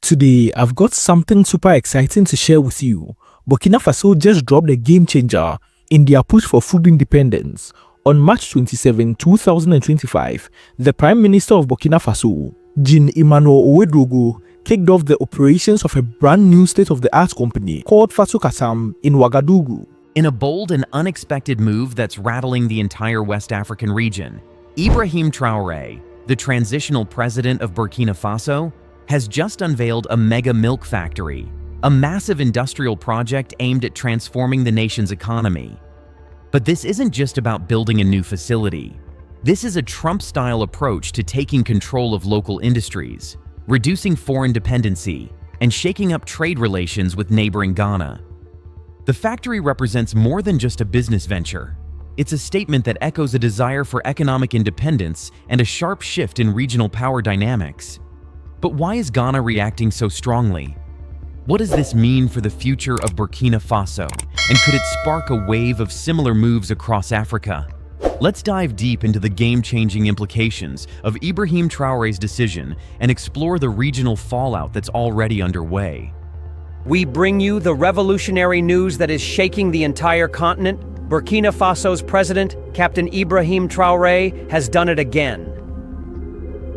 Today, I've got something super exciting to share with you. Burkina Faso just dropped a game changer in their push for food independence. On March 27, 2025, the Prime Minister of Burkina Faso, Jean Emmanuel Ouedraogo, kicked off the operations of a brand new state-of-the-art company called Faso Kasam in Ouagadougou. In a bold and unexpected move that's rattling the entire West African region, Ibrahim Traoré, the transitional president of Burkina Faso, has just unveiled a mega milk factory, a massive industrial project aimed at transforming the nation's economy. But this isn't just about building a new facility. This is a Trump-style approach to taking control of local industries, reducing foreign dependency, and shaking up trade relations with neighboring Ghana. The factory represents more than just a business venture. It's a statement that echoes a desire for economic independence and a sharp shift in regional power dynamics. But why is Ghana reacting so strongly? What does this mean for the future of Burkina Faso? And could it spark a wave of similar moves across Africa? Let's dive deep into the game-changing implications of Ibrahim Traoré's decision and explore the regional fallout that's already underway. We bring you the revolutionary news that is shaking the entire continent. Burkina Faso's president, Captain Ibrahim Traoré, has done it again.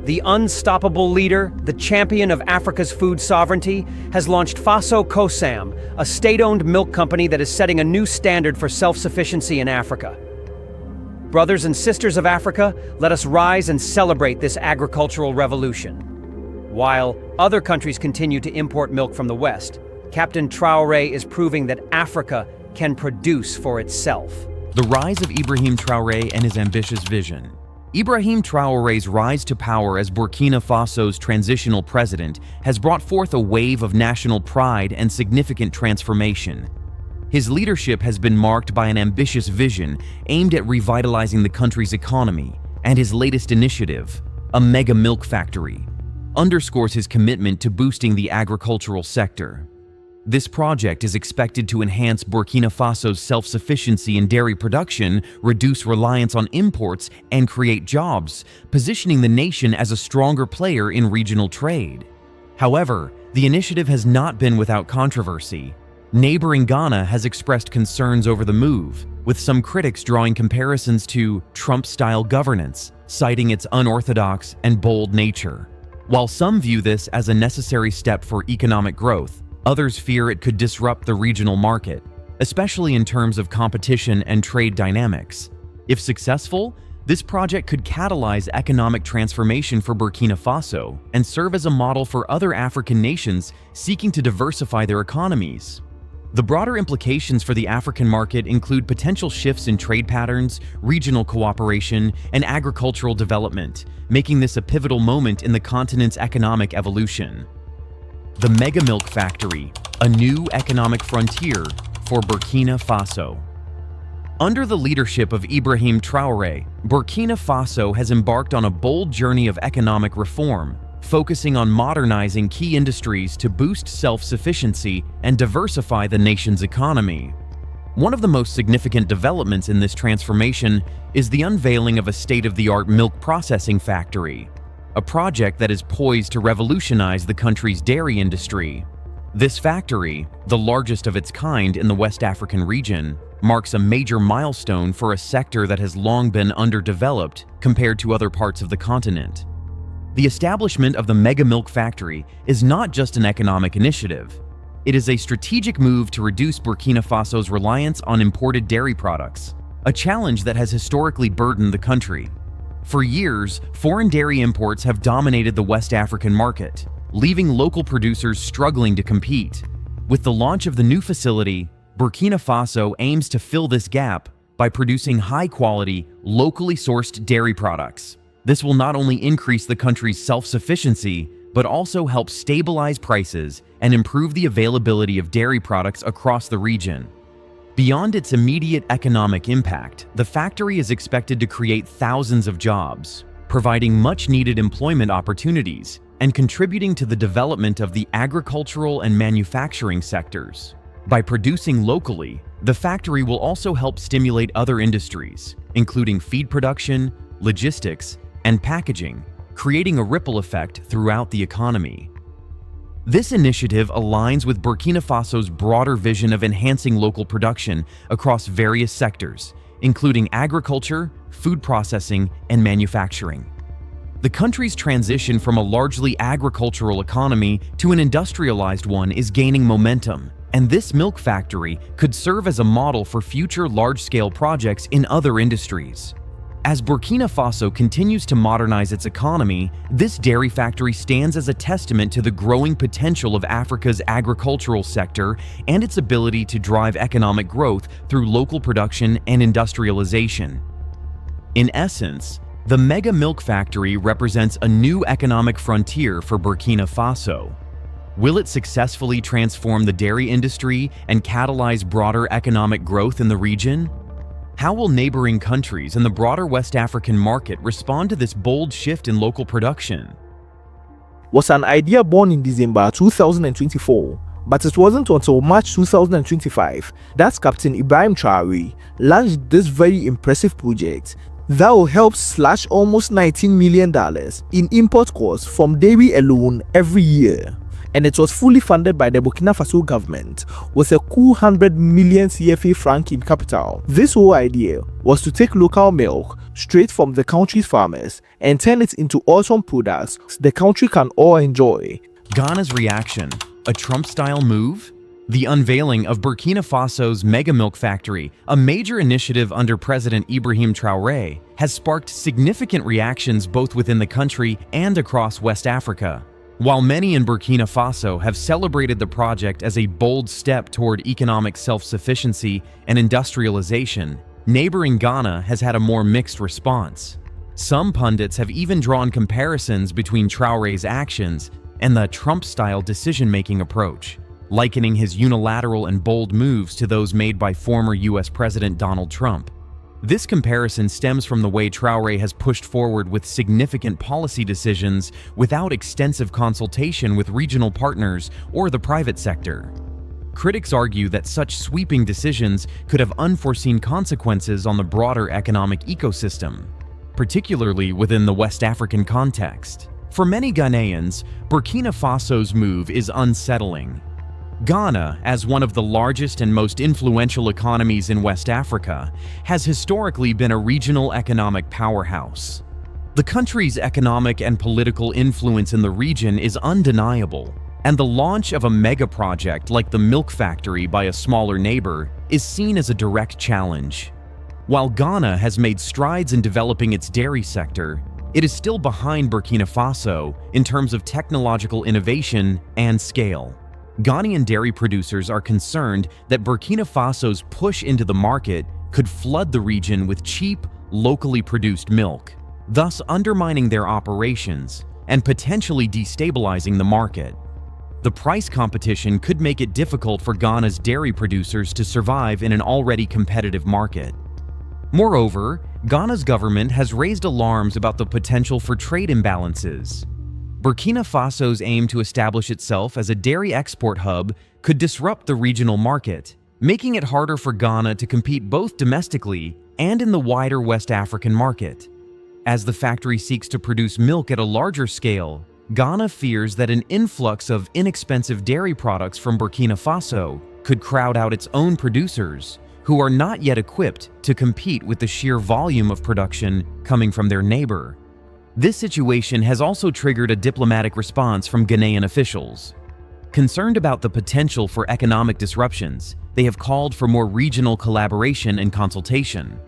The unstoppable leader, the champion of Africa's food sovereignty, has launched Faso Kosam, a state-owned milk company that is setting a new standard for self-sufficiency in Africa. Brothers and sisters of Africa, let us rise and celebrate this agricultural revolution. While other countries continue to import milk from the West, Captain Traoré is proving that Africa can produce for itself. The rise of Ibrahim Traoré and his ambitious vision. Ibrahim Traoré's rise to power as Burkina Faso's transitional president has brought forth a wave of national pride and significant transformation. His leadership has been marked by an ambitious vision aimed at revitalizing the country's economy, and his latest initiative, a mega milk factory, underscores his commitment to boosting the agricultural sector. This project is expected to enhance Burkina Faso's self-sufficiency in dairy production, reduce reliance on imports, and create jobs, positioning the nation as a stronger player in regional trade. However, the initiative has not been without controversy. Neighboring Ghana has expressed concerns over the move, with some critics drawing comparisons to Trump-style governance, citing its unorthodox and bold nature. While some view this as a necessary step for economic growth, others fear it could disrupt the regional market, especially in terms of competition and trade dynamics. If successful, this project could catalyze economic transformation for Burkina Faso and serve as a model for other African nations seeking to diversify their economies. The broader implications for the African market include potential shifts in trade patterns, regional cooperation, and agricultural development, making this a pivotal moment in the continent's economic evolution. The Mega Milk Factory, a new economic frontier for Burkina Faso. Under the leadership of Ibrahim Traoré, Burkina Faso has embarked on a bold journey of economic reform, focusing on modernizing key industries to boost self-sufficiency and diversify the nation's economy. One of the most significant developments in this transformation is the unveiling of a state-of-the-art milk processing factory, a project that is poised to revolutionize the country's dairy industry. This factory, the largest of its kind in the West African region, marks a major milestone for a sector that has long been underdeveloped compared to other parts of the continent. The establishment of the Mega Milk Factory is not just an economic initiative. It is a strategic move to reduce Burkina Faso's reliance on imported dairy products, a challenge that has historically burdened the country. For years, foreign dairy imports have dominated the West African market, leaving local producers struggling to compete. With the launch of the new facility, Burkina Faso aims to fill this gap by producing high-quality, locally sourced dairy products. This will not only increase the country's self-sufficiency, but also help stabilize prices and improve the availability of dairy products across the region. Beyond its immediate economic impact, the factory is expected to create thousands of jobs, providing much-needed employment opportunities and contributing to the development of the agricultural and manufacturing sectors. By producing locally, the factory will also help stimulate other industries, including feed production, logistics, and packaging, creating a ripple effect throughout the economy. This initiative aligns with Burkina Faso's broader vision of enhancing local production across various sectors, including agriculture, food processing, and manufacturing. The country's transition from a largely agricultural economy to an industrialized one is gaining momentum, and this milk factory could serve as a model for future large-scale projects in other industries. As Burkina Faso continues to modernize its economy, this dairy factory stands as a testament to the growing potential of Africa's agricultural sector and its ability to drive economic growth through local production and industrialization. In essence, the mega milk factory represents a new economic frontier for Burkina Faso. Will it successfully transform the dairy industry and catalyze broader economic growth in the region? How will neighboring countries and the broader West African market respond to this bold shift in local production? Was an idea born in December 2024, but it wasn't until March 2025 that Captain Ibrahim Traoré launched this very impressive project that will help slash almost $19 million in import costs from dairy alone every year. And it was fully funded by the Burkina Faso government with a cool 100 million CFA franc in capital. This whole idea was to take local milk straight from the country's farmers and turn it into awesome products the country can all enjoy. Ghana's reaction: a Trump-style move? The unveiling of Burkina Faso's mega milk factory, a major initiative under President Ibrahim Traoré, has sparked significant reactions both within the country and across West Africa. While many in Burkina Faso have celebrated the project as a bold step toward economic self-sufficiency and industrialization, neighboring Ghana has had a more mixed response. Some pundits have even drawn comparisons between Traoré's actions and the Trump-style decision-making approach, likening his unilateral and bold moves to those made by former US President Donald Trump. This comparison stems from the way Traoré has pushed forward with significant policy decisions without extensive consultation with regional partners or the private sector. Critics argue that such sweeping decisions could have unforeseen consequences on the broader economic ecosystem, particularly within the West African context. For many Ghanaians, Burkina Faso's move is unsettling. Ghana, as one of the largest and most influential economies in West Africa, has historically been a regional economic powerhouse. The country's economic and political influence in the region is undeniable, and the launch of a mega project like the milk factory by a smaller neighbor is seen as a direct challenge. While Ghana has made strides in developing its dairy sector, it is still behind Burkina Faso in terms of technological innovation and scale. Ghanaian dairy producers are concerned that Burkina Faso's push into the market could flood the region with cheap, locally produced milk, thus undermining their operations and potentially destabilizing the market. The price competition could make it difficult for Ghana's dairy producers to survive in an already competitive market. Moreover, Ghana's government has raised alarms about the potential for trade imbalances. Burkina Faso's aim to establish itself as a dairy export hub could disrupt the regional market, making it harder for Ghana to compete both domestically and in the wider West African market. As the factory seeks to produce milk at a larger scale, Ghana fears that an influx of inexpensive dairy products from Burkina Faso could crowd out its own producers, who are not yet equipped to compete with the sheer volume of production coming from their neighbor. This situation has also triggered a diplomatic response from Ghanaian officials. Concerned about the potential for economic disruptions, they have called for more regional collaboration and consultation.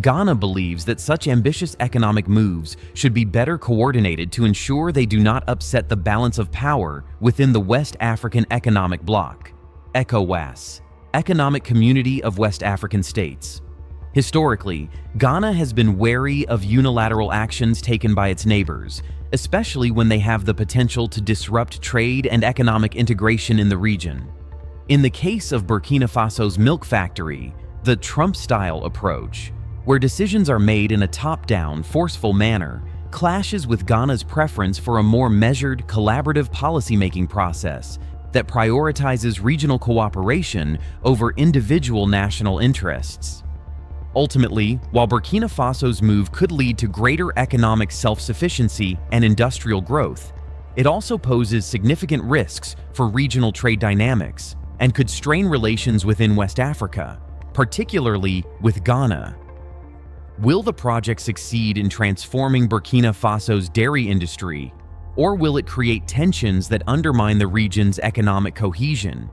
Ghana believes that such ambitious economic moves should be better coordinated to ensure they do not upset the balance of power within the West African Economic Bloc, ECOWAS, Economic Community of West African States. Historically, Ghana has been wary of unilateral actions taken by its neighbors, especially when they have the potential to disrupt trade and economic integration in the region. In the case of Burkina Faso's milk factory, the Trump-style approach, where decisions are made in a top-down, forceful manner, clashes with Ghana's preference for a more measured, collaborative policymaking process that prioritizes regional cooperation over individual national interests. Ultimately, while Burkina Faso's move could lead to greater economic self-sufficiency and industrial growth, It also poses significant risks for regional trade dynamics and could strain relations within West Africa, particularly with Ghana. Will the project succeed in transforming Burkina Faso's dairy industry, or will it create tensions that undermine the region's economic cohesion?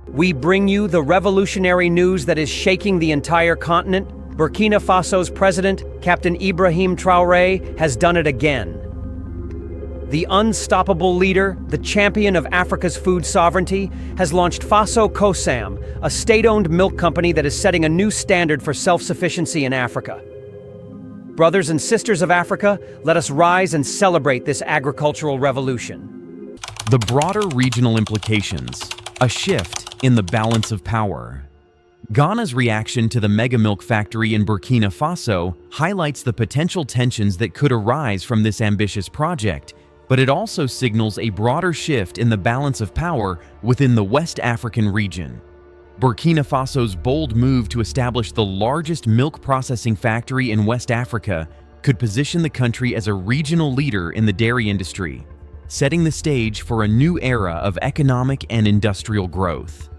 We bring you the revolutionary news that is shaking the entire continent. Burkina Faso's president, Captain Ibrahim Traoré, has done it again. The unstoppable leader, the champion of Africa's food sovereignty, has launched Faso Kosam, a state-owned milk company that is setting a new standard for self-sufficiency in Africa. Brothers and sisters of Africa, let us rise and celebrate this agricultural revolution. The broader regional implications, a shift in the balance of power. Ghana's reaction to the mega milk factory in Burkina Faso highlights the potential tensions that could arise from this ambitious project, but it also signals a broader shift in the balance of power within the West African region. Burkina Faso's bold move to establish the largest milk processing factory in West Africa could position the country as a regional leader in the dairy industry, setting the stage for a new era of economic and industrial growth.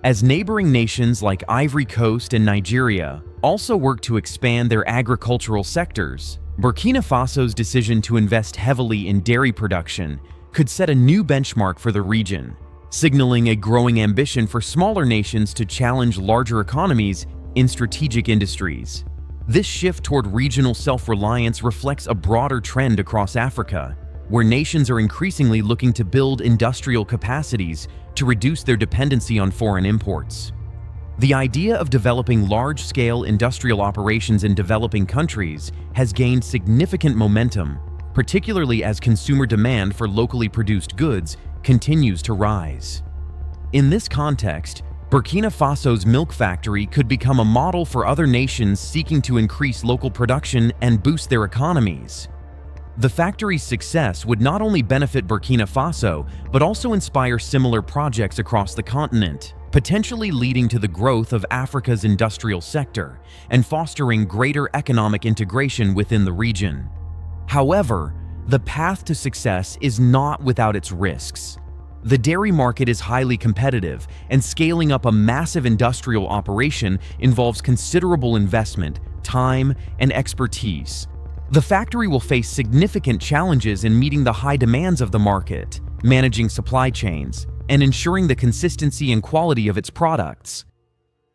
As neighboring nations like Ivory Coast and Nigeria also work to expand their agricultural sectors, Burkina Faso's decision to invest heavily in dairy production could set a new benchmark for the region, signaling a growing ambition for smaller nations to challenge larger economies in strategic industries. This shift toward regional self-reliance reflects a broader trend across Africa, where nations are increasingly looking to build industrial capacities to reduce their dependency on foreign imports. The idea of developing large-scale industrial operations in developing countries has gained significant momentum, particularly as consumer demand for locally produced goods continues to rise. In this context, Burkina Faso's milk factory could become a model for other nations seeking to increase local production and boost their economies. The factory's success would not only benefit Burkina Faso, but also inspire similar projects across the continent, potentially leading to the growth of Africa's industrial sector and fostering greater economic integration within the region. However, the path to success is not without its risks. The dairy market is highly competitive, and scaling up a massive industrial operation involves considerable investment, time, and expertise. The factory will face significant challenges in meeting the high demands of the market, managing supply chains, and ensuring the consistency and quality of its products.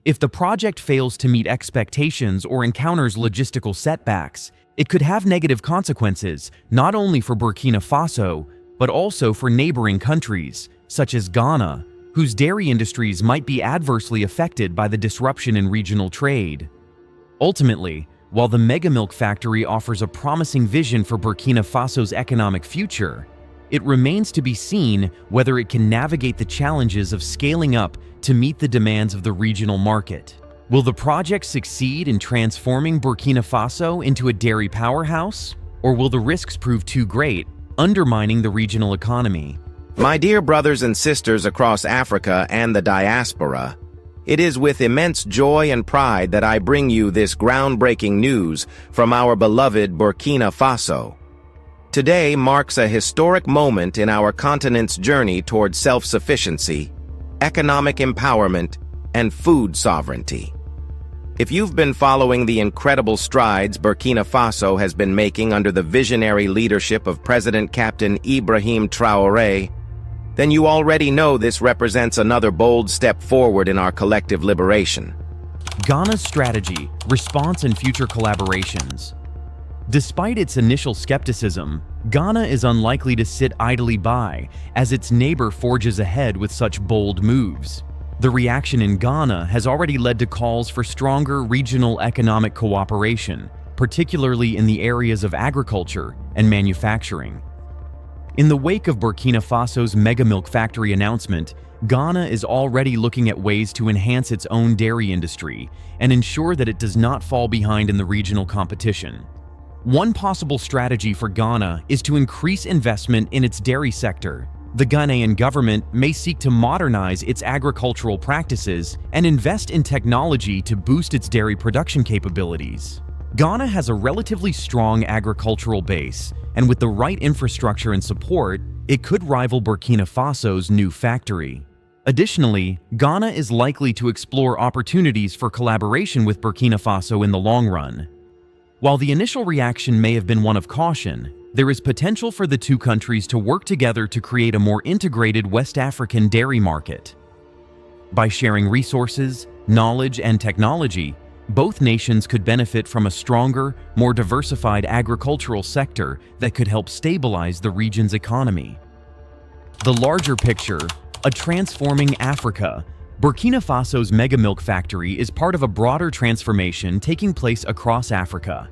If the project fails to meet expectations or encounters logistical setbacks, it could have negative consequences not only for Burkina Faso, but also for neighboring countries, such as Ghana, whose dairy industries might be adversely affected by the disruption in regional trade. Ultimately, while the mega milk factory offers a promising vision for Burkina Faso's economic future, it remains to be seen whether it can navigate the challenges of scaling up to meet the demands of the regional market. Will the project succeed in transforming Burkina Faso into a dairy powerhouse, or will the risks prove too great, undermining the regional economy? My dear brothers and sisters across Africa and the diaspora, it is with immense joy and pride that I bring you this groundbreaking news from our beloved Burkina Faso. Today marks a historic moment in our continent's journey toward self-sufficiency, economic empowerment, and food sovereignty. If you've been following the incredible strides Burkina Faso has been making under the visionary leadership of President Captain Ibrahim Traoré, then you already know this represents another bold step forward in our collective liberation. Ghana's strategy, response, and future collaborations. Despite its initial skepticism, Ghana is unlikely to sit idly by as its neighbor forges ahead with such bold moves. The reaction in Ghana has already led to calls for stronger regional economic cooperation, particularly in the areas of agriculture and manufacturing. In the wake of Burkina Faso's mega milk factory announcement, Ghana is already looking at ways to enhance its own dairy industry and ensure that it does not fall behind in the regional competition. One possible strategy for Ghana is to increase investment in its dairy sector. The Ghanaian government may seek to modernize its agricultural practices and invest in technology to boost its dairy production capabilities. Ghana has a relatively strong agricultural base, and with the right infrastructure and support, it could rival Burkina Faso's new factory. Additionally, Ghana is likely to explore opportunities for collaboration with Burkina Faso in the long run. While the initial reaction may have been one of caution, there is potential for the two countries to work together to create a more integrated West African dairy market. By sharing resources, knowledge, and technology, both nations could benefit from a stronger, more diversified agricultural sector that could help stabilize the region's economy. The larger picture, a transforming Africa. Burkina Faso's mega milk factory is part of a broader transformation taking place across Africa.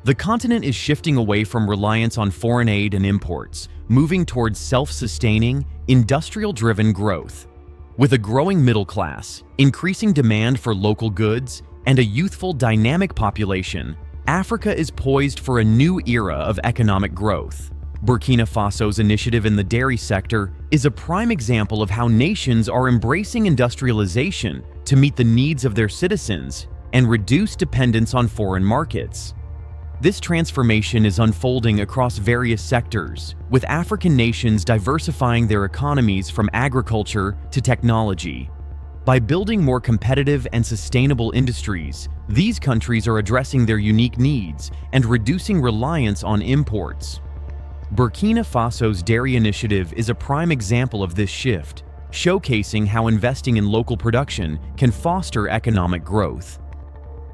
The continent is shifting away from reliance on foreign aid and imports, moving towards self-sustaining, industrial-driven growth. With a growing middle class, increasing demand for local goods, and a youthful, dynamic population, Africa is poised for a new era of economic growth. Burkina Faso's initiative in the dairy sector is a prime example of how nations are embracing industrialization to meet the needs of their citizens and reduce dependence on foreign markets. This transformation is unfolding across various sectors, with African nations diversifying their economies from agriculture to technology. By building more competitive and sustainable industries, these countries are addressing their unique needs and reducing reliance on imports. Burkina Faso's dairy initiative is a prime example of this shift, showcasing how investing in local production can foster economic growth.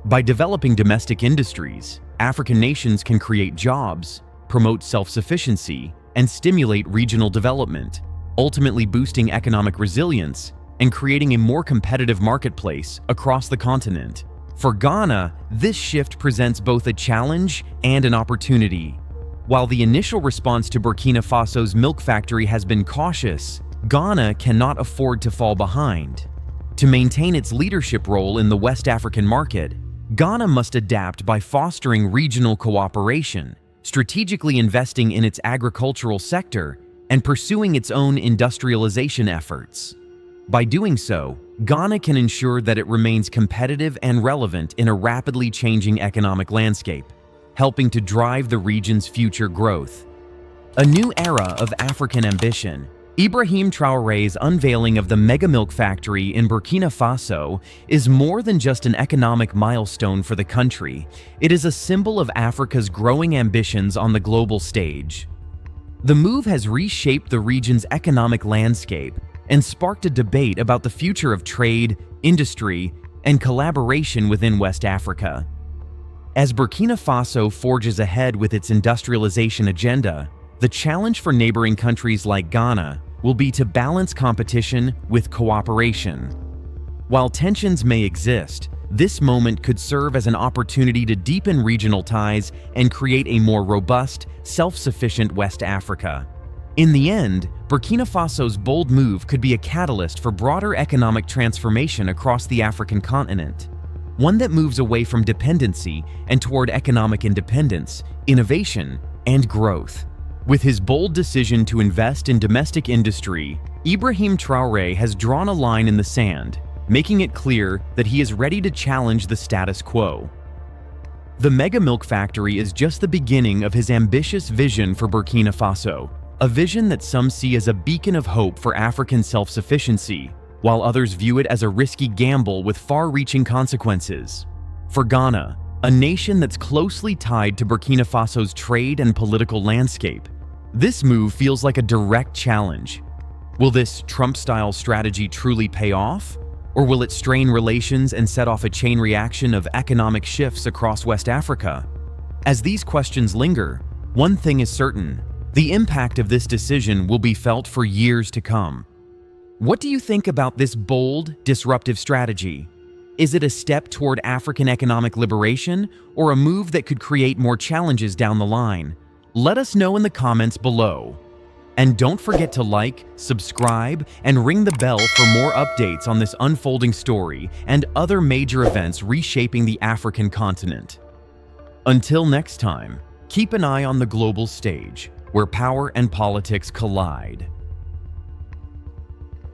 By developing domestic industries, African nations can create jobs, promote self-sufficiency, and stimulate regional development, ultimately boosting economic resilience and creating a more competitive marketplace across the continent. For Ghana, this shift presents both a challenge and an opportunity. While the initial response to Burkina Faso's milk factory has been cautious, Ghana cannot afford to fall behind. To maintain its leadership role in the West African market, Ghana must adapt by fostering regional cooperation, strategically investing in its agricultural sector, and pursuing its own industrialization efforts. By doing so, Ghana can ensure that it remains competitive and relevant in a rapidly changing economic landscape, helping to drive the region's future growth. A new era of African ambition. Ibrahim Traoré's unveiling of the mega milk factory in Burkina Faso is more than just an economic milestone for the country. It is a symbol of Africa's growing ambitions on the global stage. The move has reshaped the region's economic landscape and sparked a debate about the future of trade, industry, and collaboration within West Africa. As Burkina Faso forges ahead with its industrialization agenda, the challenge for neighboring countries like Ghana will be to balance competition with cooperation. While tensions may exist, this moment could serve as an opportunity to deepen regional ties and create a more robust, self-sufficient West Africa. In the end, Burkina Faso's bold move could be a catalyst for broader economic transformation across the African continent, one that moves away from dependency and toward economic independence, innovation, and growth. With his bold decision to invest in domestic industry, Ibrahim Traoré has drawn a line in the sand, making it clear that he is ready to challenge the status quo. The mega milk factory is just the beginning of his ambitious vision for Burkina Faso, a vision that some see as a beacon of hope for African self-sufficiency, while others view it as a risky gamble with far-reaching consequences. For Ghana, a nation that's closely tied to Burkina Faso's trade and political landscape, this move feels like a direct challenge. Will this Trump-style strategy truly pay off? Or will it strain relations and set off a chain reaction of economic shifts across West Africa? As these questions linger, one thing is certain: the impact of this decision will be felt for years to come. What do you think about this bold, disruptive strategy? Is it a step toward African economic liberation, or a move that could create more challenges down the line? Let us know in the comments below. And don't forget to like, subscribe, and ring the bell for more updates on this unfolding story and other major events reshaping the African continent. Until next time, keep an eye on the global stage, where power and politics collide.